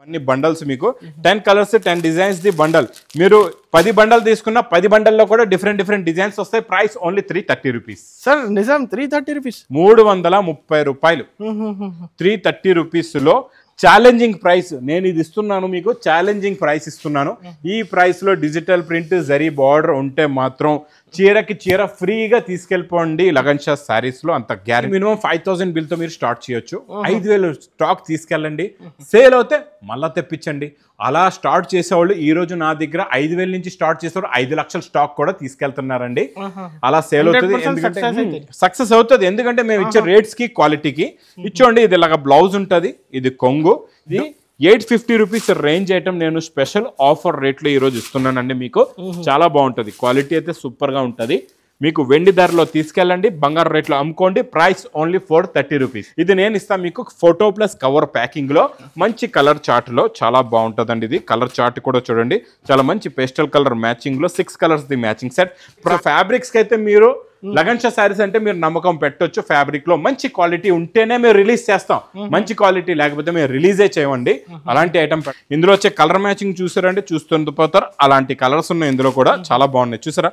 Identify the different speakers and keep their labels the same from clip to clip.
Speaker 1: అన్ని బండల్స్ మీకు 10 colours 10 designs the bundle. మీరు 10 బండల్ తీసుకున్న 10 బండల్లో కూడా డిఫరెంట్ డిజైన్స్ వస్తాయి. Price only 330 rupees
Speaker 2: sir. నిజం 330 రూపీస్,
Speaker 1: 330 రూపాయలు. 330 రూపీస్లో ఛాలెంజింగ్ ప్రైస్ నేను ఇది ఇస్తున్నాను, మీకు ఛాలెంజింగ్ ప్రైస్ ఇస్తున్నాను. ఈ ప్రైస్లో డిజిటల్ ప్రింట్ జరీ బార్డర్ ఉంటే మాత్రం చీరకి చీర ఫ్రీగా తీసుకెళ్ళిపోండి. లగన్ షా శారీస్లో అంత గ్యారెంటీ. మినిమం 5000 బిల్తో మీరు స్టార్ట్ చేయొచ్చు. 5000 స్టాక్ తీసుకెళ్ళండి, సేల్ అవుతే మళ్ళీ తెప్పించండి. అలా స్టార్ట్ చేసేవాళ్ళు ఈ రోజు నా దగ్గర 5000 నుంచి స్టార్ట్ చేసేవాళ్ళు 5 లక్షల స్టాక్ కూడా తీసుకెళ్తున్నారండి. అలా సేల్ అవుతుంది, ఎందుకంటే సక్సెస్ అవుతుంది. ఎందుకంటే మేము ఇచ్చే రేట్స్ కి క్వాలిటీకి ఇచ్చోండి. ఇది ఇలాగా బ్లౌజ్ ఉంటుంది, ఇది కొంగు. ఇది 850 రూపీస్ రేంజ్ ఐటమ్ నేను స్పెషల్ ఆఫర్ రేట్లో ఈరోజు ఇస్తున్నానండి మీకు. చాలా బాగుంటుంది, క్వాలిటీ అయితే సూపర్ గా ఉంటుంది. మీకు వెండి ధరలో తీసుకెళ్ళండి, బంగారు రేట్లో అమ్ముకోండి. Price only 430 rupees. ఇది నేను ఇస్తాను మీకు ఫోటో ప్లస్ కవర్ ప్యాకింగ్ లో మంచి కలర్ చార్ట్ లో చాలా బాగుంటుందండి. ఇది కలర్ చార్ట్ కూడా చూడండి, చాలా మంచి పేస్టల్ కలర్ మ్యాచింగ్ లో 6 colours the matching set. Fabrics కి అయితే మీరు లగన్ షా శారీస్ అంటే మీరు నమ్మకం పెట్టొచ్చు. ఫ్యాబ్రిక్ లో మంచి క్వాలిటీ ఉంటేనే మేము రిలీజ్ చేస్తాం, మంచి క్వాలిటీ లేకపోతే మేము రిలీజే చేయమండి. అలాంటి ఐటమ్ ఇందులో వచ్చే కలర్ మ్యాచింగ్ చూసారంటే చూస్తుండిపోతారు. అలాంటి కలర్స్ ఉన్నాయి ఇందులో కూడా, చాలా బాగున్నాయి. చూసారా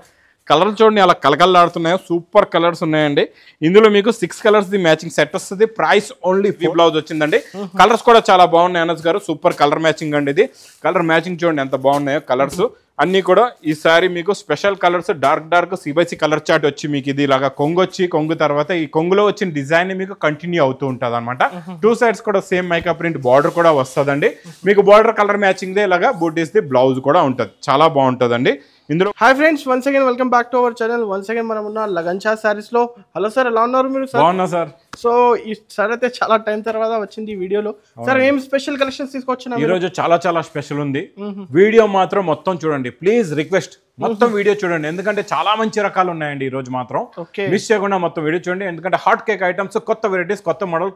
Speaker 1: కలర్ చూడండి అలా కలకల్లాడుతున్నాయో, సూపర్ కలర్స్ ఉన్నాయండి. ఇందులో మీకు 6 కలర్స్ ది మ్యాచింగ్ సెట్ వస్తుంది. ప్రైస్ ఓన్లీ బ్లౌజ్ వచ్చిందండి. కలర్స్ కూడా చాలా బాగున్నాయి అనస్ గారు, సూపర్ కలర్ మ్యాచింగ్ అండి. ఇది కలర్ మ్యాచింగ్ చూడండి ఎంత బాగున్నాయో కలర్స్ అన్ని కూడా. ఈసారి మీకు స్పెషల్ కలర్స్ డార్క్ సిబైసి కలర్ చార్ట్ వచ్చి మీకు ఇది ఇలాగా కొంగు వచ్చి, కొంగు తర్వాత ఈ కొంగులో వచ్చిన డిజైన్ మీకు కంటిన్యూ అవుతూ ఉంటుంది అనమాట. 2 సైడ్స్ కూడా సేమ్ మైకా ప్రింట్ బార్డర్ కూడా వస్తుందండి. మీకు బార్డర్ కలర్ మ్యాచింగ్ దే ఇలాగా బూటీస్ ది బ్లౌజ్ కూడా ఉంటుంది, చాలా బాగుంటుందండి. ఇందులో
Speaker 2: hi friends, once again welcome back to our channel. Once again మనం ఉన్న లగన్ షా శారీస్ లో. హలో సార్, ఎలా ఉన్నారు మీరు?
Speaker 1: బాగున్నా సార్.
Speaker 2: సో ఈ సార్ అయితే చాలా టైం తర్వాత వచ్చింది ఈ వీడియోలో. సార్ ఏం స్పెషల్ కలెక్షన్స్ తీసుకొచ్చినా?
Speaker 1: ఈ రోజు చాలా స్పెషల్ ఉంది. వీడియో మాత్రం మొత్తం చూడండి ప్లీజ్, రిక్వెస్ట్ మొత్తం వీడియో చూడండి, ఎందుకంటే చాలా మంచి రకాలు ఉన్నాయండి ఈ రోజు మాత్రం. మిస్ చేయకుండా మొత్తం వీడియో చూడండి, ఎందుకంటే హాట్ కేక్ ఐటమ్స్, కొత్త వెరైటీస్, కొత్త మోడల్,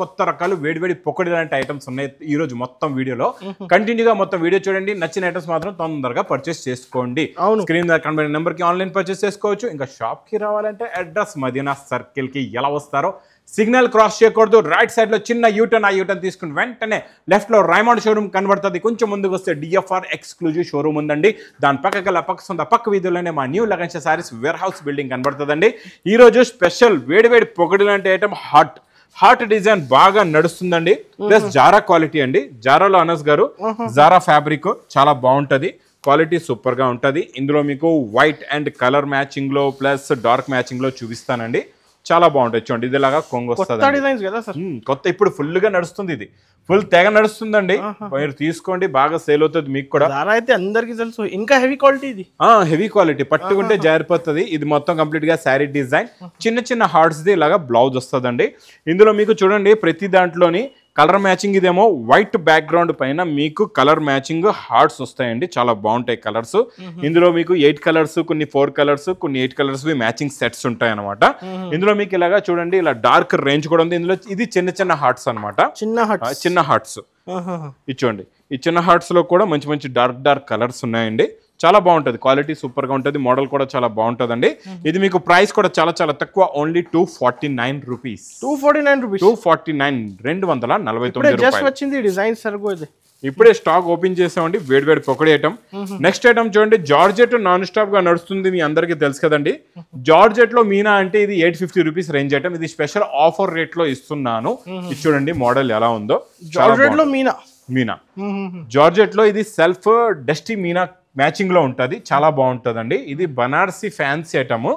Speaker 1: కొత్త రకాలు, వేడి పొక్కడి లాంటి ఐటమ్స్ ఉన్నాయి ఈ రోజు మొత్తం వీడియోలో. కంటిన్యూగా మొత్తం వీడియో చూడండి. నచ్చిన ఐటమ్స్ మాత్రం తొందరగా పర్చేస్ చేసుకోండి. స్క్రీన్ మీద కనబడే నెంబర్ కి ఆన్లైన్ పర్చేస్ చేసుకోవచ్చు. ఇంకా షాప్ కి రావాలంటే అడ్రస్ మదీనా సర్కిల్ కి ఎలా వస్తారో, సిగ్నల్ క్రాస్ చేయకూడదు, రైట్ సైడ్ లో చిన్న యూటర్న్, ఆ యూటర్న్ తీసుకుని వెంటనే లెఫ్ట్ లో రైమండ్ షోరూమ్ కనబడుతుంది. కొంచెం ముందుకు వస్తే డిఎఫ్ఆర్ ఎక్స్క్లూజివ్ షోరూమ్ ఉందండి. దాని పక్క వీధిలోనే మా new Lagan Shah saris warehouse building కనబడుతుందండి. ఈ రోజు స్పెషల్ వేడి పొగడి లాంటి ఐటమ్ హాట్ డిజైన్ బాగా నడుస్తుందండి. ప్లస్ జారా క్వాలిటీ అండి. జారాలో అనస్ గారు జారా ఫ్యాబ్రిక్ చాలా బాగుంటది, క్వాలిటీ సూపర్ గా ఉంటది. ఇందులో మీకు వైట్ అండ్ కలర్ మ్యాచింగ్ లో ప్లస్ డార్క్ మ్యాచింగ్ లో చూపిస్తానండి. చాలా బాగుంటుంది చూడండి. ఇది ఇలాగా కొంగు వస్తుంది, కొత్త ఇప్పుడు ఫుల్ గా నడుస్తుంది. ఇది ఫుల్ తెగ నడుస్తుందండి. మీరు తీసుకోండి, బాగా సేల్ అవుతుంది. మీకు కూడా
Speaker 2: అయితే అందరికి తెలుసు. ఇంకా హెవీ క్వాలిటీ, ఇది
Speaker 1: హెవీ క్వాలిటీ, పట్టుకుంటే జారిపోతుంది. ఇది మొత్తం కంప్లీట్ గా శారీ డిజైన్, చిన్న హార్ట్స్ ది ఇలాగా బ్లౌజ్ వస్తుందండి. ఇందులో మీకు చూడండి ప్రతి దాంట్లోని కలర్ మ్యాచింగ్. ఇదేమో వైట్ బ్యాక్గ్రౌండ్ పైన మీకు కలర్ మ్యాచింగ్ హార్ట్స్ వస్తాయండి, చాలా బాగుంటాయి కలర్స్. ఇందులో మీకు 8 కలర్స్, కొన్ని 4 కలర్స్, కొన్ని 8 కలర్స్ మ్యాచింగ్ సెట్స్ ఉంటాయి అనమాట. ఇందులో మీకు ఇలాగా చూడండి ఇలా డార్క్ రేంజ్ కూడా ఉంది. ఇందులో ఇది చిన్న హార్ట్స్ అనమాట, చిన్న హార్ట్స్ ఇచ్చోండి. ఈ చిన్న హార్ట్స్ లో కూడా మంచి డార్క్ కలర్స్ ఉన్నాయండి. చాలా బాగుంటుంది, క్వాలిటీ సూపర్ గా ఉంటుంది, మోడల్ కూడా చాలా బాగుంటుందండి. ఇది మీకు ప్రైస్ కూడా చాలా తక్కువ, ఓన్లీ 249 రూపీస్. 249, 249 రూపాయలు. ఇప్పుడే స్టాక్ ఓపెన్ చేసామండి. వేడి పొక్కడి ఐటమ్. నెక్స్ట్ ఐటమ్ చూడండి, జార్జెట్ నాన్ స్టాప్ గా నడుస్తుంది, మీ అందరికి తెలుసు కదండి. జార్జెట్ లో మీనా అంటే ఇది 850 రూపీస్ రేంజ్ ఐటమ్. ఇది స్పెషల్ ఆఫర్ రేట్ లో ఇస్తున్నాను. ఇది చూడండి మోడల్ ఎలా ఉందో. మీనా జార్జెట్ లో ఇది సెల్ఫ్ డస్టీ మీనా మ్యాచింగ్ లో ఉంటది, చాలా బాగుంటదండి. ఇది బనారసి ఫ్యాన్సీ ఐటమ్.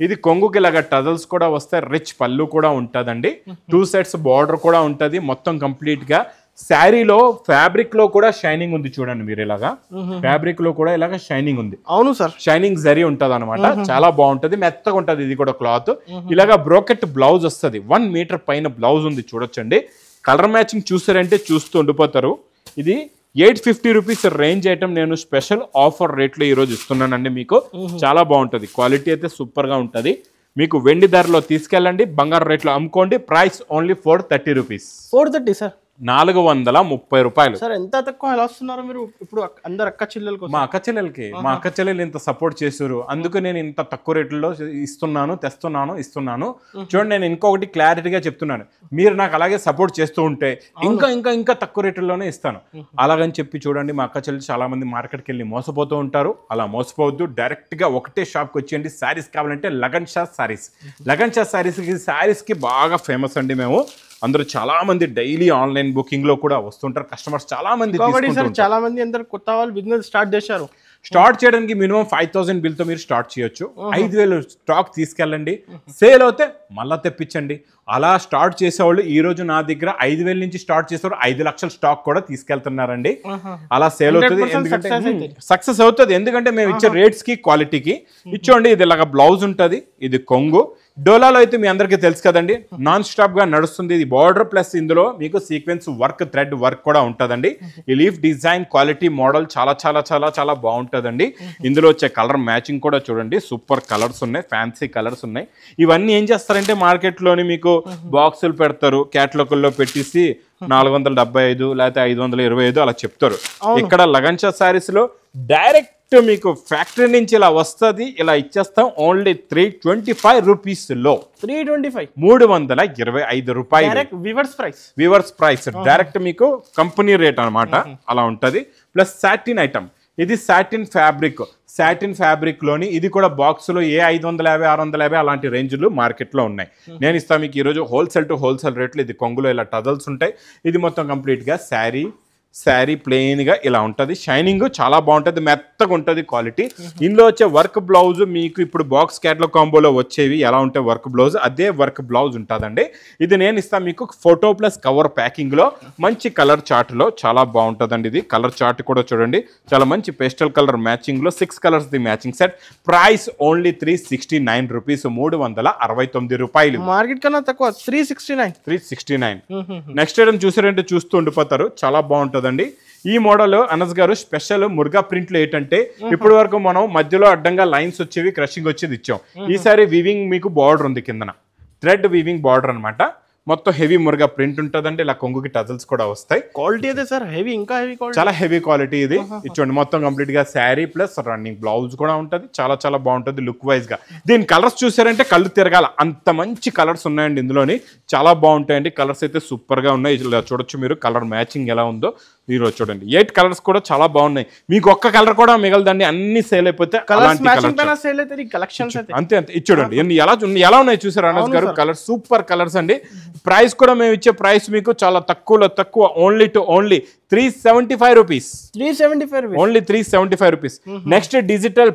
Speaker 1: ఇది కొంగుకి ఇలాగా టజల్స్ కూడా వస్తాయి, రిచ్ పళ్ళు కూడా ఉంటదండి. 2 సెట్స్ బార్డర్ కూడా ఉంటది. మొత్తం కంప్లీట్ గా శారీలో ఫ్యాబ్రిక్ లో కూడా షైనింగ్ ఉంది చూడండి. మీరు ఇలాగా ఫ్యాబ్రిక్ లో కూడా ఇలాగా షైనింగ్ ఉంది.
Speaker 2: అవును సార్,
Speaker 1: షైనింగ్ జరీ ఉంటది అనమాట, చాలా బాగుంటది, మెత్తగా ఉంటది. ఇది కూడా క్లాత్ ఇలాగా బ్రోకెట్ బ్లౌజ్ వస్తుంది. 1 మీటర్ పైన బ్లౌజ్ ఉంది చూడొచ్చండి. కలర్ మ్యాచింగ్ చూసారంటే చూస్తూ ఉండిపోతారు. ఇది 850 రూపీస్ రేంజ్ ఐటమ్ నేను స్పెషల్ ఆఫర్ రేట్లో ఈరోజు ఇస్తున్నానండి మీకు. చాలా బాగుంటుంది, క్వాలిటీ అయితే సూపర్ గా ఉంటుంది. మీకు వెండి ధరలో తీసుకెళ్ళండి, బంగారు రేట్లో అమ్ముకోండి. Price only 430 rupees.
Speaker 2: 430 సార్.
Speaker 1: 430 రూపాయలు.
Speaker 2: సార్ ఎంత తక్కువ ఎలా వస్తున్నారు మీరు ఇప్పుడు అందరు అక్క చెల్లెలకు?
Speaker 1: మా అక్క చెల్లెలు ఇంత సపోర్ట్ చేశారు, అందుకు నేను ఇంత తక్కువ రేట్లలో ఇస్తున్నాను. చూడండి, నేను ఇంకొకటి క్లారిటీగా చెప్తున్నాను, మీరు నాకు అలాగే సపోర్ట్ చేస్తూ ఉంటే ఇంకా ఇంకా ఇంకా తక్కువ రేట్లలోనే ఇస్తాను. అలాగని చెప్పి చూడండి, మా అక్క చెల్లెలు చాలా మంది మార్కెట్కి వెళ్ళి మోసపోతూ ఉంటారు. అలా మోసపోవద్దు, డైరెక్ట్ గా ఒకటే షాప్కి వచ్చేయండి. శారీస్ కావాలంటే లగన్ షా శారీస్ కి బాగా ఫేమస్ అండి. మేము అందరూ చాలా మంది డైలీ ఆన్లైన్ బుకింగ్ లో కూడా వస్తుంటారు. కస్టమర్స్ చాలా మంది
Speaker 2: చాలా మంది అందరు కొత్త వాళ్ళు బిజినెస్ స్టార్ట్ చేశారు.
Speaker 1: స్టార్ట్ చేయడానికి మినిమం 5000 బిల్ తో మీరు స్టార్ట్ చేయొచ్చు. 5000 స్టాక్ తీసుకెళ్ళండి, సేల్ అవుతే మళ్ళా తెప్పించండి. అలా స్టార్ట్ చేసేవాళ్ళు ఈ రోజు నా దగ్గర 5000 నుంచి స్టార్ట్ చేసేవారు 5 లక్షల స్టాక్ కూడా తీసుకెళ్తున్నారండి. అలా సేల్ అవుతుంది, ఎందుకంటే సక్సెస్ అవుతుంది. ఎందుకంటే మేము ఇచ్చే రేట్స్ కి క్వాలిటీకి ఇచ్చోండి. ఇది ఇలాగ బ్లౌజ్ ఉంటుంది, ఇది కొంగు. డోలాలో అయితే మీ అందరికీ తెలుసు కదండి, నాన్ స్టాప్ గా నడుస్తుంది. ఇది బార్డర్ ప్లస్ ఇందులో మీకు సీక్వెన్స్ వర్క్, థ్రెడ్ వర్క్ కూడా ఉంటుందండి. ఈ లీఫ్ డిజైన్ క్వాలిటీ మోడల్ చాలా చాలా చాలా చాలా బాగుంటుందండి. ఇందులో వచ్చే కలర్ మ్యాచింగ్ కూడా చూడండి, సూపర్ కలర్స్ ఉన్నాయి, ఫ్యాన్సీ కలర్స్ ఉన్నాయి. ఇవన్నీ ఏం చేస్తారంటే మార్కెట్లోని మీకు బాక్సులు పెడతారు, క్యాటలాగుల్లో పెట్టేసి 475 లేకపోతే 525 అలా చెప్తారు. ఇక్కడ లగన్షా శారీస్ లో డైరెక్ట్ మీకు ఫ్యాక్టరీ నుంచి ఇలా వస్తుంది, ఇలా ఇచ్చేస్తాం. ఓన్లీ 325 రూపీస్ లో 325 రూపాయలు వివర్స్ ప్రైస్ డైరెక్ట్ మీకు కంపెనీ రేట్ అనమాట. అలా ఉంటది. ప్లస్ సాటిన్ ఐటమ్, ఇది సాటిన్ ఫ్యాబ్రిక్ లోని ఇది కూడా బాక్స్ లో ఏ 550 650 అలాంటి రేంజ్లు మార్కెట్ లో ఉన్నాయి. నేను ఇస్తాను మీకు ఈరోజు హోల్సేల్ టు హోల్సేల్ రేట్లు. ఇది కొంగులో ఇలా టజల్స్ ఉంటాయి. ఇది మొత్తం కంప్లీట్ గా శారీ ప్లెయిన్ గా ఇలా ఉంటుంది. షైనింగ్ చాలా బాగుంటుంది, మెత్తగా ఉంటుంది క్వాలిటీ. ఇందులో వచ్చే వర్క్ బ్లౌజ్ మీకు ఇప్పుడు బాక్స్ క్యాట్లాగ్ కాంబోలో వచ్చేవి ఎలా ఉంటాయి వర్క్ బ్లౌజ్, అదే వర్క్ బ్లౌజ్ ఉంటుందండి. ఇది నేను ఇస్తాను మీకు ఫోటో ప్లస్ కవర్ ప్యాకింగ్ లో మంచి కలర్ చార్ట్ లో చాలా బాగుంటుందండి. ఇది కలర్ చార్ట్ కూడా చూడండి, చాలా మంచి పేస్టల్ కలర్ మ్యాచింగ్ లో 6 colours the matching set. Price only 369 rupees, 369 రూపాయలు.
Speaker 2: మార్కెట్ కన్నా తక్కువ 369.
Speaker 1: నెక్స్ట్ ఐటమ్ చూసారంటే చూస్తూ ఉండిపోతారు, చాలా బాగుంటుంది. ఈ మోడల్ అనస్ గారు స్పెషల్ మురుగా ప్రింట్ లో ఏంటంటే ఇప్పటి వరకు మనం మధ్యలో అడ్డంగా లైన్స్ వచ్చేవి, క్రషింగ్ వచ్చేది ఇచ్చాం. ఈసారి వీవింగ్ మీకు బార్డర్ ఉంది, కిందన థ్రెడ్ వీవింగ్ బార్డర్ అనమాట. మొత్తం హెవీ మురుగా ప్రింట్ ఉంటుందండి. ఇలా కొంగుకి టజల్స్ కూడా వస్తాయి.
Speaker 2: క్వాలిటీ అయితే సార్ హెవీ, ఇంకా హెవీ క్వాలిటీ,
Speaker 1: చాలా హెవీ క్వాలిటీ. ఇది ఇచ్చోండి, మొత్తం కంప్లీట్ గా శారీ ప్లస్ రన్నింగ్ బ్లౌజ్ కూడా ఉంటుంది. చాలా చాలా బాగుంటుంది లుక్ వైజ్ గా. దీని కలర్స్ చూసారంటే కళ్ళు తిరగాల, అంత మంచి కలర్స్ ఉన్నాయండి ఇందులోని. చాలా బాగుంటాయండి కలర్స్ అయితే, సూపర్ గా ఉన్నాయి. ఇలా చూడొచ్చు మీరు కలర్ మ్యాచింగ్ ఎలా ఉందో. మీరు చూడండి 8 కలర్స్ కూడా చాలా బాగున్నాయి. మీకు ఒక్క కలర్ కూడా మిగలదండి, అన్ని సేల్ అయిపోతే అంతే. ఇది చూడండి ఎలా ఉన్నాయి చూసారు అనస్ గారు, కలర్ సూపర్ కలర్స్ అండి. ప్రైస్ కూడా మేము ఇచ్చే ప్రైస్ మీకు చాలా తక్కువ, only 375 rupees, only 375 rupees. Next digital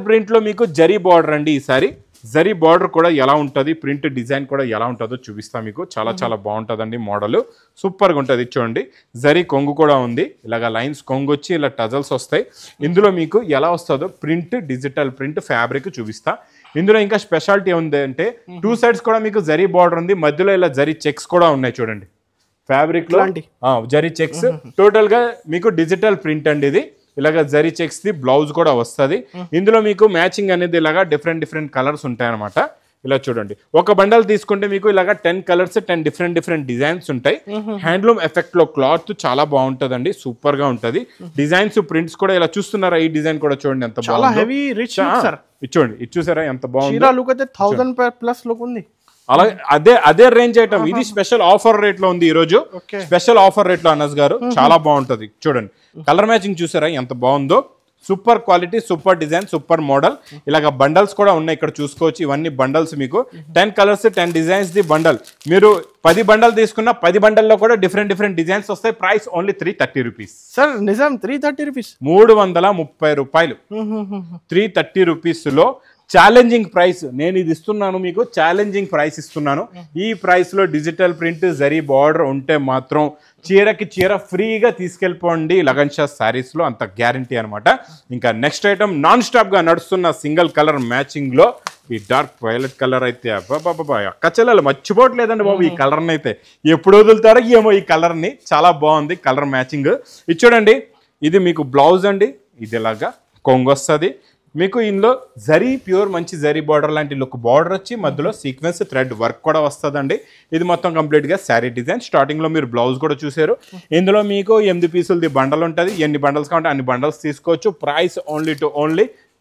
Speaker 1: print లో మీకు జరీ బార్డర్ అండి. ఈసారి జరీ బార్డర్ కూడా ఎలా ఉంటుంది, ప్రింట్ డిజైన్ కూడా ఎలా ఉంటుందో చూపిస్తా మీకు. చాలా చాలా బాగుంటుందండి మోడల్, సూపర్గా ఉంటుంది. చూడండి జరీ కొంగు కూడా ఉంది, ఇలాగ లైన్స్ కొంగు వచ్చి ఇలా టజల్స్ వస్తాయి. ఇందులో మీకు ఎలా వస్తుందో ప్రింట్, డిజిటల్ ప్రింట్ ఫ్యాబ్రిక్ చూపిస్తా. ఇందులో ఇంకా స్పెషాలిటీ ఉంది అంటే 2 సైడ్స్ కూడా మీకు జరీ బార్డర్ ఉంది, మధ్యలో ఇలా జరీ చెక్స్ కూడా ఉన్నాయి. చూడండి ఫ్యాబ్రిక్ లో జరీ చెక్స్. టోటల్ గా మీకు డిజిటల్ ప్రింట్ అండి ఇది. ఇలాగ జరీ చెక్స్ ది బ్లౌజ్ కూడా వస్తుంది. ఇందులో మీకు మ్యాచింగ్ అనేది ఇలాగా డిఫరెంట్ కలర్స్ ఉంటాయన్నమాట. ఇలా చూడండి, ఒక బండల్ తీసుకుంటే మీకు ఇలాగా 10 కలర్స్, 10 డిఫరెంట్ డిజైన్స్ ఉంటాయి. హ్యాండ్లూమ్ ఎఫెక్ట్ లో క్లాత్ చాలా బాగుంటుందండి, సూపర్ గా ఉంటది. డిజైన్స్ ప్రింట్స్ కూడా ఇలా చూస్తున్నారా, ఈ డిజైన్ కూడా చూడండి ఎంత బాగుంది. చూడండి ఇది చూసారా ఎంత బాగుంది.
Speaker 2: 1000+ లుక్ ఉంది.
Speaker 1: అలాగే అదే రేంజ్ ఐటమ్. ఇది స్పెషల్ ఆఫర్ రేట్ లో ఉంది ఈ రోజు, స్పెషల్ ఆఫర్ రేట్ లో అనస్ గారు. చాలా బాగుంటది. చూడండి కలర్ మ్యాచింగ్ చూసారా ఎంత బాగుందో. Super quality, super design, super model. ఇలాగ బండల్స్ కూడా ఉన్నాయి ఇక్కడ చూసుకోవచ్చు. ఇవన్నీ బండల్స్ మీకు 10 కలర్స్ 10 డిజైన్స్ ది బండల్. మీరు 10 బండల్ తీసుకున్న 10 బండల్లో కూడా డిఫరెంట్ డిజైన్స్ వస్తాయి. Price only 330 rupees.
Speaker 2: సార్ నిజం 330 రూపీస్,
Speaker 1: 330 రూపాయలు. 330 రూపీస్ లో ఛాలెంజింగ్ ప్రైస్ నేను ఇది ఇస్తున్నాను మీకు, ఛాలెంజింగ్ ప్రైస్ ఇస్తున్నాను. ఈ ప్రైస్ లో డిజిటల్ ప్రింట్ జరీ బార్డర్ ఉంటే మాత్రం చీరకి చీర ఫ్రీగా తీసుకెళ్ళిపోండి లగన్ షా శారీస్ లో, అంత గ్యారంటీ అనమాట. ఇంకా నెక్స్ట్ ఐటమ్ నాన్ స్టాప్ గా నడుస్తున్న సింగిల్ కలర్ మ్యాచింగ్ లో ఈ డార్క్ వైలెట్ కలర్ అయితే అక్కచెల్లెలు మర్చిపోవట్లేదండి బాబు. ఈ కలర్ ని అయితే ఎప్పుడు వదులుతారో ఏమో ఈ కలర్ ని. చాలా బాగుంది కలర్ మ్యాచింగ్. ఇది చూడండి, ఇది మీకు బ్లౌజ్ అండి. ఇది ఇలాగా కొంగు వస్తుంది, మీకు ఇందులో జరీ ప్యూర్ మంచి జరీ బార్డర్ లాంటి లుక్ బార్డర్ వచ్చి మధ్యలో సీక్వెన్స్ థ్రెడ్ వర్క్ కూడా వస్తుందండి. ఇది మొత్తం కంప్లీట్గా శారీ డిజైన్. స్టార్టింగ్లో మీరు బ్లౌజ్ కూడా చూసారు. ఇందులో మీకు 8 పీసులది బండల్ ఉంటుంది. ఎన్ని బండల్స్ కావాలంటే అన్ని బండల్స్ తీసుకోవచ్చు. Price only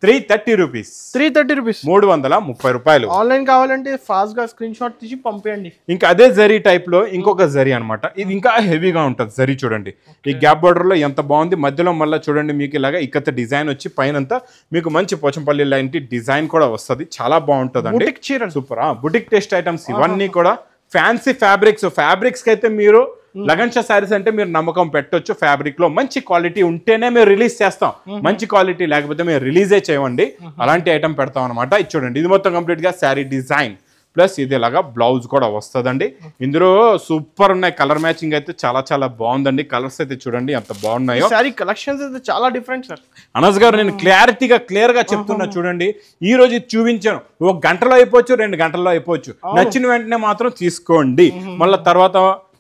Speaker 1: 330 rupees.
Speaker 2: 330 రూపీస్,
Speaker 1: 330 రూపాయలు.
Speaker 2: ఆన్లైన్ కావాలంటే ఫాస్ట్ గా స్క్రీన్ షాట్ తీసి పంపేయండి.
Speaker 1: ఇంకా అదే జరీ టైప్ లో ఇంకొక జరీ అనమాట. ఇది ఇంకా హెవీగా ఉంటుంది జరీ. చూడండి ఈ గ్యాప్ బార్డర్ లో ఎంత బాగుంది. మధ్యలో మళ్ళీ చూడండి మీకు ఇలాగా ఇక్కత డిజైన్ వచ్చి పైనంతా మీకు మంచి పోచంపల్లి లాంటి డిజైన్ కూడా వస్తుంది. చాలా బాగుంటుంది అండి.
Speaker 2: బుటిక్ చీరలు
Speaker 1: సూపర్. బుటిక్ టెస్ట్ ఐటమ్స్ ఇవన్నీ కూడా ఫ్యాన్సీ ఫ్యాబ్రిక్స్ కి అయితే మీరు లగన్ షా శారీస్ అంటే మీరు నమ్మకం పెట్టొచ్చు. ఫ్యాబ్రిక్ లో మంచి క్వాలిటీ ఉంటేనే మేము రిలీజ్ చేస్తాం. మంచి క్వాలిటీ లేకపోతే మేము రిలీజే చేయమండి. అలాంటి ఐటమ్ పెడతాం అనమాట. ఇది చూడండి, ఇది మొత్తం కంప్లీట్ గా శారీ డిజైన్ ప్లస్ ఇది ఇలాగా బ్లౌజ్ కూడా వస్తుందండి. ఇందులో సూపర్ ఉన్నాయి. కలర్ మ్యాచింగ్ అయితే చాలా బాగుందండి. కలర్స్ అయితే చూడండి ఎంత బాగున్నాయో.
Speaker 2: శారీ కలెక్షన్స్ అయితే చాలా డిఫరెంట్ సార్.
Speaker 1: అనస్ గారు నేను క్లియర్ గా చెప్తున్నా చూడండి. ఈ రోజు ఇది చూపించాను. 1 గంటలో అయిపోవచ్చు, 2 గంటల్లో అయిపోవచ్చు. నచ్చిన వెంటనే మాత్రం తీసుకోండి. మళ్ళీ తర్వాత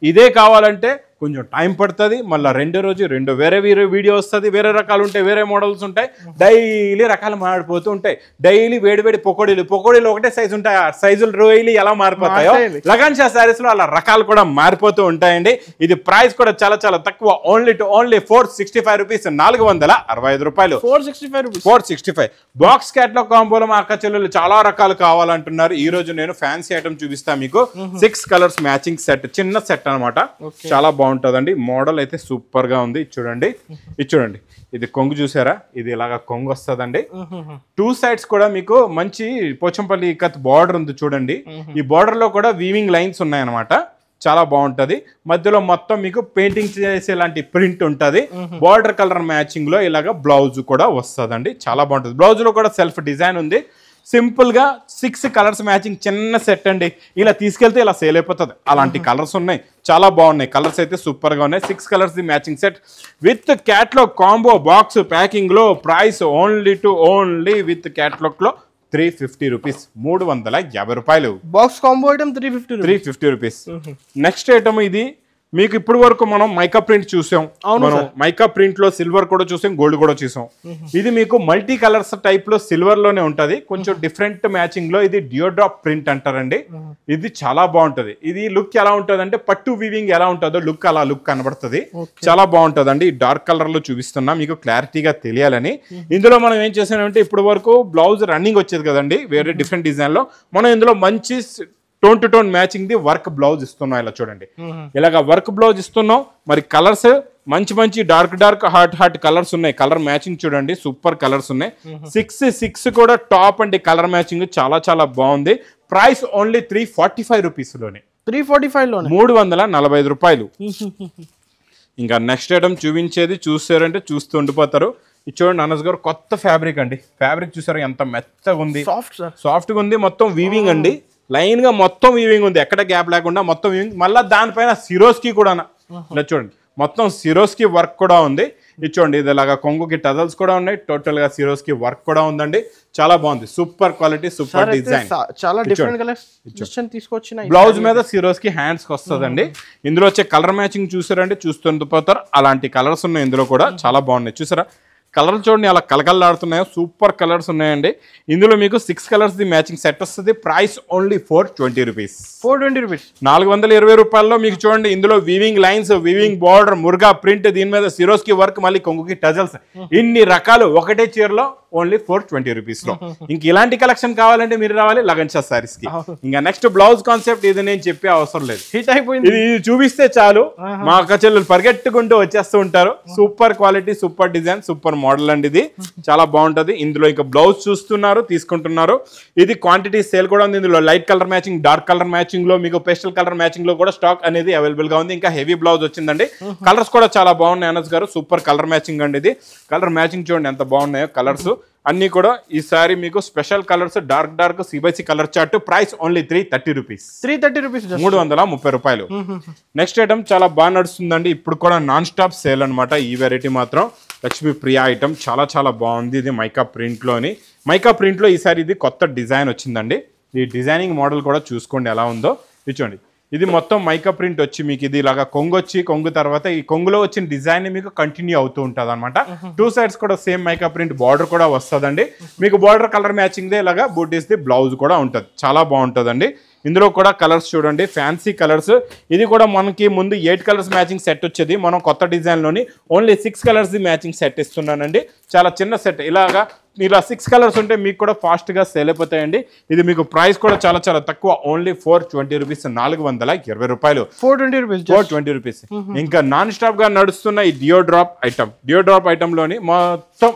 Speaker 1: ఇదే కావాలంటే కొంచెం టైం పడుతుంది. మళ్ళీ రెండో వేరే వీడియో వస్తుంది. వేరే రకాలు ఉంటాయి, వేరే మోడల్స్ ఉంటాయి. డైలీ రకాలు మారిపోతూ ఉంటాయి. డైలీ వేడి పకోడీలు ఒకటే సైజు ఉంటాయి. ఆ సైజులు రోజులు ఎలా మారిపోతాయో లగన్ షా శారీస్ లో అలా రకాలు కూడా మారిపోతూ ఉంటాయండి. ఇది ప్రైస్ కూడా చాలా తక్కువ. Only 465 rupees. 465 రూపాయలు. 465. బాక్స్ క్యాట్లాగ్ కాంబోలో మా అక్క చెల్లెలు చాలా రకాలు కావాలంటున్నారు. ఈ రోజు నేను ఫ్యాన్సీ ఐటమ్ చూపిస్తా మీకు. 6 కలర్స్ మ్యాచింగ్ సెట్, చిన్న సెట్ అనమాట. చాలా బాగుంటుందండి. మోడల్ అయితే సూపర్ గా ఉంది. చూడండి ఇది కొంగు చూసారా? ఇది ఇలాగా కొంగు వస్తుందండి. 2 సైడ్స్ కూడా మీకు మంచి పోచంపల్లి కత్ బార్డర్ ఉంది చూడండి. ఈ బార్డర్ లో కూడా వీవింగ్ లైన్స్ ఉన్నాయన్నమాట. చాలా బాగుంటది. మధ్యలో మొత్తం మీకు పెయింటింగ్ చేసే లాంటి ప్రింట్ ఉంటది. బార్డర్ కలర్ మ్యాచింగ్ లో ఇలాగా బ్లౌజ్ కూడా వస్తుందండి. చాలా బాగుంటుంది. బ్లౌజ్ లో కూడా సెల్ఫ్ డిజైన్ ఉంది. సింపుల్ గా 6 కలర్స్ మ్యాచింగ్ చిన్న సెట్ అండి. ఇలా తీసుకెళ్తే ఇలా సేల్ అయిపోతుంది. అలాంటి కలర్స్ ఉన్నాయి. చాలా బాగున్నాయి. కలర్స్ అయితే సూపర్ గా ఉన్నాయి. 6 colours the matching set with catalogue combo box packing లో. ప్రైస్ ఓన్లీ విత్ క్యాట్లాగ్ లో 350 రూపీస్. 350 రూపాయలు.
Speaker 2: Box combo item
Speaker 1: 350 rupees. Next item ఇది మీకు ఇప్పుడు వరకు మనం మైకా ప్రింట్ చూసాం. మనం మైకా ప్రింట్ లో సిల్వర్ కూడా చూసాం, గోల్డ్ కూడా చూసాం. ఇది మీకు మల్టీ కలర్స్ టైప్ లో సిల్వర్ లోనే ఉంటది. కొంచెం డిఫరెంట్ మ్యాచింగ్ లో ఇది డియోడ్రాప్ ప్రింట్ అంటారండి. ఇది చాలా బాగుంటది. ఇది లుక్ ఎలా ఉంటది అంటే పట్టు వీవింగ్ ఎలా ఉంటుందో లుక్ కనబడుతుంది. చాలా బాగుంటదండి. డార్క్ కలర్ లో చూపిస్తున్నా మీకు క్లారిటీగా తెలియాలని. ఇందులో మనం ఏం చేసామంటే ఇప్పుడు వరకు బ్లౌజ్ రన్నింగ్ వచ్చేది కదండి వేరే డిఫరెంట్ డిజైన్ లో. మనం ఇందులో మంచి tone to tone matching the work blouse ఇస్తున్నాం. ఇలా చూడండి, ఇలాగ వర్క్ బ్లౌజ్ ఇస్తున్నాం. మరి కలర్స్ మంచి డార్క్ హాట్ కలర్స్ ఉన్నాయి. కలర్ మ్యాచింగ్ చూడండి సూపర్ కలర్స్ ఉన్నాయి. 6 కూడా టాప్ అండి. కలర్ మ్యాచింగ్ చాలా బాగుంది. ప్రైస్ ఓన్లీ 345 రూపీస్ లోనే. 345 రూపాయలు. ఇంకా నెక్స్ట్ ఐటమ్ చూపించేది చూసారంటే చూస్తూ ఉండిపోతారు. ఇది చూడండి అనస్ గారు, కొత్త ఫ్యాబ్రిక్ అండి. ఫ్యాబ్రిక్ చూసారు ఎంత మెత్తగా ఉంది, సాఫ్ట్ గా ఉంది. మొత్తం వీవింగ్ అండి. లైన్ గా మొత్తం వీవింగ్ ఉంది. ఎక్కడ గ్యాప్ లేకుండా మొత్తం వీవింగ్. మళ్ళీ దానిపైన సిరోస్కి కూడా ఇలా చూడండి మొత్తం సిరోస్కి వర్క్ కూడా ఉంది. ఇది చూడండి, ఇది ఇలాగా కొంగుకి టజల్స్ కూడా ఉన్నాయి. టోటల్ గా సిరోస్కి వర్క్ కూడా ఉందండి. చాలా బాగుంది. Super quality, super design.
Speaker 2: చాలా డిఫరెంట్ కలర్స్ తీసుకొచ్చిన
Speaker 1: బ్లౌజ్ మీద సిరోస్కి హ్యాండ్స్ కి వస్తుందండి. ఇందులో వచ్చే కలర్ మ్యాచింగ్ చూసారంటే చూస్తుండిపోతారు. అలాంటి కలర్స్ ఉన్నాయి ఇందులో కూడా. చాలా బాగున్నాయి. చూసారా కలర్ చూడండి అలా కలకల్లాడుతున్నాయో. సూపర్ కలర్స్ ఉన్నాయండి. ఇందులో మీకు 6 కలర్స్ ది మ్యాచింగ్ సెట్ వస్తుంది. Price only 420 rupees. 420 రూపాయల్లో మీకు చూడండి. ఇందులో weaving lines, weaving border, Muruga print, దీని మీద సిరోస్కి వర్క్, మళ్ళీ కొంగుకి టజల్స్, ఇన్ని రకాలు ఒకటే చీరలో ఓన్లీ 420 రూపీస్ లో. ఇంక ఇలాంటి కలెక్షన్ కావాలంటే మీరు రావాలి లగన్ షా సారీస్ కి. ఇంకా నెక్స్ట్ బ్లౌజ్ కాన్సెప్ట్ ఇది నేను చెప్పే అవసరం లేదు.
Speaker 2: హిట్ అయిపోయింది.
Speaker 1: ఇది చూపిస్తే చాలు మా అక్క చెల్లెలు పరిగెట్టుకుంటూ వచ్చేస్తూ ఉంటారు. Super quality, super design, super model అండి. ఇది చాలా బాగుంటది. ఇందులో ఇంకా బ్లౌజ్ చూస్తున్నారు, తీసుకుంటున్నారు. ఇది క్వాంటిటీ సేల్ కూడా ఉంది. ఇందులో light colour matching, dark colour matching లో, మీకు పేస్టల్ కలర్ మ్యాచింగ్ లో కూడా స్టాక్ అనేది అవైలబుల్ గా ఉంది. ఇంకా హెవీ బ్లౌజ్ వచ్చిందండి. కలర్స్ కూడా చాలా బాగున్నాయి అనస్ గారు. సూపర్ కలర్ మ్యాచింగ్ అండి. ఇది కలర్ మ్యాచింగ్ చూడండి ఎంత బాగున్నాయో కలర్స్ అన్ని కూడా. ఈసారి మీకు స్పెషల్ కలర్స్, డార్క్ సిబైసి colour chart. Price only 330 rupees. 330 రూపాయలు. నెక్స్ట్ ఐటమ్ చాలా బాగా నడుస్తుందండి. ఇప్పుడు కూడా నాన్ స్టాప్ సేల్ అనమాట. ఈ వెరైటీ మాత్రం లక్ష్మీ ప్రియా ఐటమ్. చాలా బాగుంది. ఇది మైకా ప్రింట్ లో ఈసారి ఇది కొత్త డిజైన్ వచ్చిందండి. ఈ డిజైనింగ్ మోడల్ కూడా చూసుకోండి ఎలా ఉందో. ఇది చూడండి, ఇది మొత్తం మైకా ప్రింట్ వచ్చి మీకు ఇది ఇలాగా కొంగు వచ్చి కొంగు తర్వాత ఈ కొంగులో వచ్చిన డిజైన్ మీకు కంటిన్యూ అవుతూ ఉంటుంది అనమాట. 2 sides కూడా సేమ్ మైకా ప్రింట్ బార్డర్ కూడా వస్తుందండి. మీకు బార్డర్ కలర్ మ్యాచింగ్ దే ఇలాగా బూటీస్ ది బ్లౌజ్ కూడా ఉంటుంది. చాలా బాగుంటుందండి. ఇందులో కూడా కలర్స్ చూడండి, ఫ్యాన్సీ కలర్స్. ఇది కూడా మనకి ముందు 8 కలర్స్ మ్యాచింగ్ సెట్ వచ్చేది, మనం కొత్త డిజైన్లోని only 6 colours the matching set ఇస్తున్నానండి. చాలా చిన్న సెట్. ఇలా 6 కలర్స్ ఉంటే మీకు కూడా ఫాస్ట్గా సేల్ అయిపోతాయండి. ఇది మీకు ప్రైస్ కూడా చాలా చాలా తక్కువ, ఓన్లీ 420 రూపీస్, 420 రూపాయలు. 420 రూపీస్. ఇంకా నాన్ స్టాప్ గా నడుస్తున్న ఈ డియో డ్రాప్ ఐటమ్ లోని మొత్తం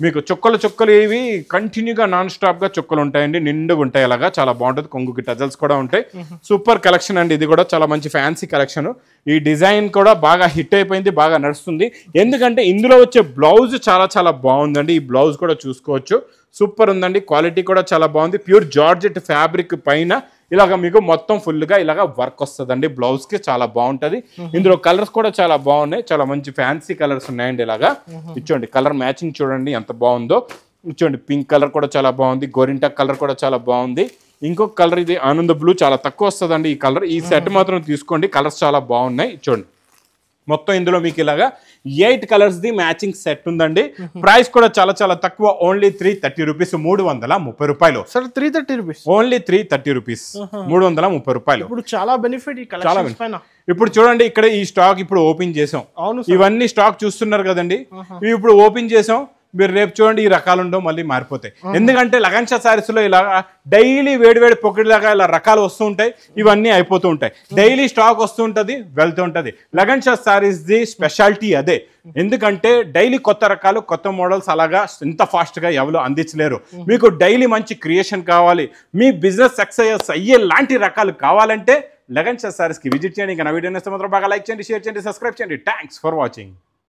Speaker 1: మీకు చుక్కలు ఇవి కంటిన్యూగా నాన్ స్టాప్ గా చుక్కలు ఉంటాయండి, నిండుగా ఉంటాయి. అలాగా చాలా బాగుంటుంది. కొంగుకి టజల్స్ కూడా ఉంటాయి. సూపర్ కలెక్షన్ అండి. ఇది కూడా చాలా మంచి ఫ్యాన్సీ కలెక్షన్. ఈ డిజైన్ కూడా బాగా హిట్ అయిపోయింది, బాగా నడుస్తుంది. ఎందుకంటే ఇందులో వచ్చే బ్లౌజ్ చాలా చాలా బాగుందండి. ఈ బ్లౌజ్ కూడా చూసుకోవచ్చు, సూపర్ ఉందండి. క్వాలిటీ కూడా చాలా బాగుంది. ప్యూర్ జార్జెట్ ఫ్యాబ్రిక్ పైన ఇలాగ మీకు మొత్తం ఫుల్గా ఇలాగ వర్క్ వస్తుందండి. బ్లౌజ్కి చాలా బాగుంటుంది. ఇందులో కలర్స్ కూడా చాలా బాగున్నాయి. చాలా మంచి ఫ్యాన్సీ కలర్స్ ఉన్నాయండి. ఇలాగా ఇచ్చోండి, కలర్ మ్యాచింగ్ చూడండి ఎంత బాగుందో. ఇచ్చోండి, పింక్ కలర్ కూడా చాలా బాగుంది. గోరింటా కలర్ కూడా చాలా బాగుంది. ఇంకొక కలర్ ఇది ఆనంద బ్లూ, చాలా తక్కువ వస్తుందండి ఈ కలర్. ఈ సెట్ మాత్రం తీసుకోండి, కలర్స్ చాలా బాగున్నాయి. చూడండి, మొత్తం ఇందులో మీకు ఇలాగా 8 కలర్స్ ది మ్యాచింగ్ సెట్ ఉందండి. ప్రైస్ కూడా చాలా చాలా తక్కువ, ఓన్లీ 330 రూపీస్, 330 రూపాయలు.
Speaker 2: సార్ 330 రూపీస్,
Speaker 1: ఓన్లీ 330 రూపీస్, 330 రూపాయలు.
Speaker 2: ఇప్పుడు చాలా బెనిఫిట్ ఈ కలెక్షన్స్ పైన.
Speaker 1: ఇప్పుడు చూడండి, ఇక్కడ ఈ స్టాక్ ఇప్పుడు ఓపెన్ చేసాం. ఇవన్నీ స్టాక్ చూస్తున్నారు కదండి, ఇవి ఇప్పుడు ఓపెన్ చేసాం. మీరు రేపు చూడండి, ఈ రకాలు ఉండవు, మళ్ళీ మారిపోతాయి. ఎందుకంటే లగన్ షా సారీస్ లో ఇలా డైలీ వేడి పొకెట్ లాగా ఇలా రకాలు వస్తూ ఉంటాయి, ఇవన్నీ అయిపోతూ ఉంటాయి. డైలీ స్టాక్ వస్తూ ఉంటుంది, వెళ్తూ ఉంటుంది. లగన్ షా సారీస్ ది స్పెషాలిటీ అదే. ఎందుకంటే డైలీ కొత్త రకాలు, కొత్త మోడల్స్ అలాగా ఇంత ఫాస్ట్ గా ఎవరు అందించలేరు. మీకు డైలీ మంచి క్రియేషన్ కావాలి, మీ బిజినెస్ సక్సెస్ అయ్యే లాంటి రకాలు కావాలంటే లగన్ షా సారీస్ కి విజిట్ చేయండి. ఇంకా నా వీడియో నచ్చితే మాత్రం బాగా లైక్ చేయండి, షేర్ చేయండి, సబ్స్క్రైబ్ చేయండి. Thanks for watching.